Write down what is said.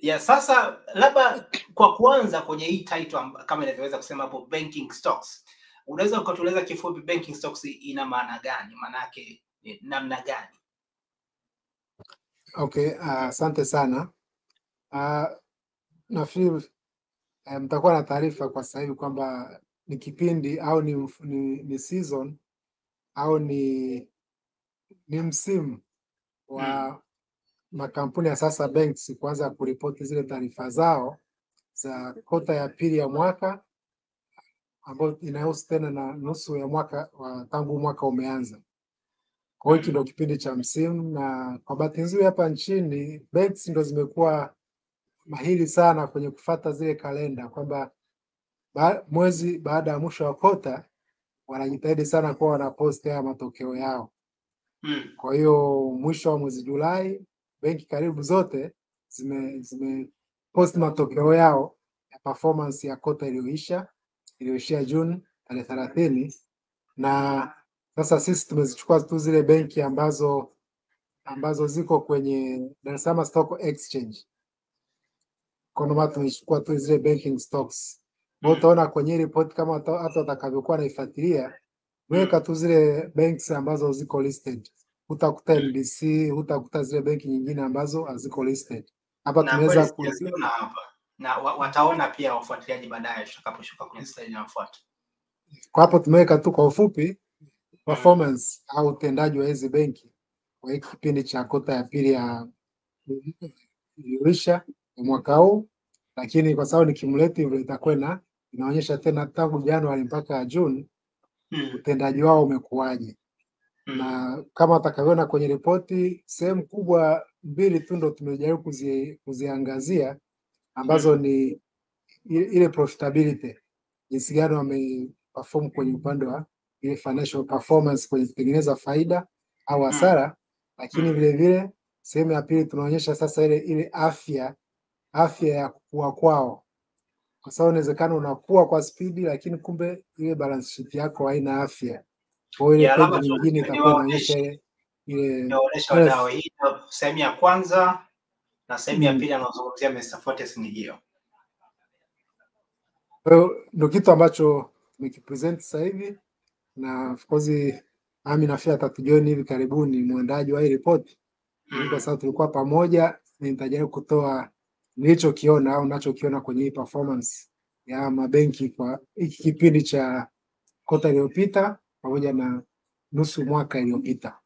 Ya sasa labda kwa kuanza kwenye hii title kama inavyoweza kusema hapo banking stocks. Unaweza ukatueleza kifupi banking stocks ina maana gani? Maana yake namna gani? Okay, asante sana. Nafikiri mtakuwa na taarifa kwa sasa hivi kwamba ni kipindi au ni season au ni msimu wa makampuni ya sasa banks kuanza kuripoti zile taarifa zao za kota ya pili ya mwaka ambayo inahusu tena na nusu ya mwaka tangu mwaka umeanza. Kwa hiyo hiki ndio kipindi cha msimu, na kwa bahati nzuri hapa nchini banks ndio zimekuwa mahiri sana kwenye kufuata zile kalenda, kwamba mwezi baada ya mwisho wa kota wanajitahidi sana kuwa wanaposti haya matokeo yao. Kwa hiyo mwisho wa mwezi Julai benki karibu zote zimeposti matokeo yao ya performance ya kota iliyoishia Juni tarehe 30, na sasa sisi tumezichukua tu zile benki ambazo ziko kwenye Dar es Salaam Stock Exchange. Kwa ndio tumechukua tu zile banking stocks. Utaona kwenye report kama hata watakavyokuwa naifuatilia, weka tu zile banks ambazo ziko listed. Utakuta NBC, utakuta zile benki nyingine ambazo haziko listed. Hapa tumeweza kuziona hapa. Na wataona pia wafuatiliaji baadaye tutakaposhuka kwenye slide inayofuata. Kwa hapo tumeweka tu kwa ufupi performance au utendaji wa hizi benki kwa hiki kipindi cha kota ya pili ya iliyoisha mwaka huu, lakini kwa sababu ni cumulative itakuwa inaonyesha tena tangu Januari mpaka Juni utendaji wao umekuwaje. Na kama utakavyoona kwenye ripoti, sehemu kubwa mbili tu ndo tumejaribu kuziangazia ambazo ni ile profitability, jinsi gani wameperform kwenye upande wa ile financial performance kwenye kutengeneza faida au hasara, lakini vile vile sehemu ya pili tunaonyesha sasa ile afya ya kukua kwao, kwa sababu inawezekana unakuwa kwa spidi lakini kumbe ile balance sheet yako haina afya. Kwa hiyo ile peji nyingine itakuwa inaonyesha ile wadau. Hii sehemu ya kwanza na sehemu ya pili anazungumzia Mr. Fortes ni hiyo. Ndio kitu ambacho tumekipresent sasa hivi, na of course Ami nafia atatujoin hivi karibuni, mwandaji wa hii report. Kwa sababu tulikuwa pamoja, nitajaribu kutoa nilichokiona au ninachokiona kwenye hii performance ya mabenki kwa hiki kipindi cha kota iliyopita pamoja na nusu mwaka iliyopita.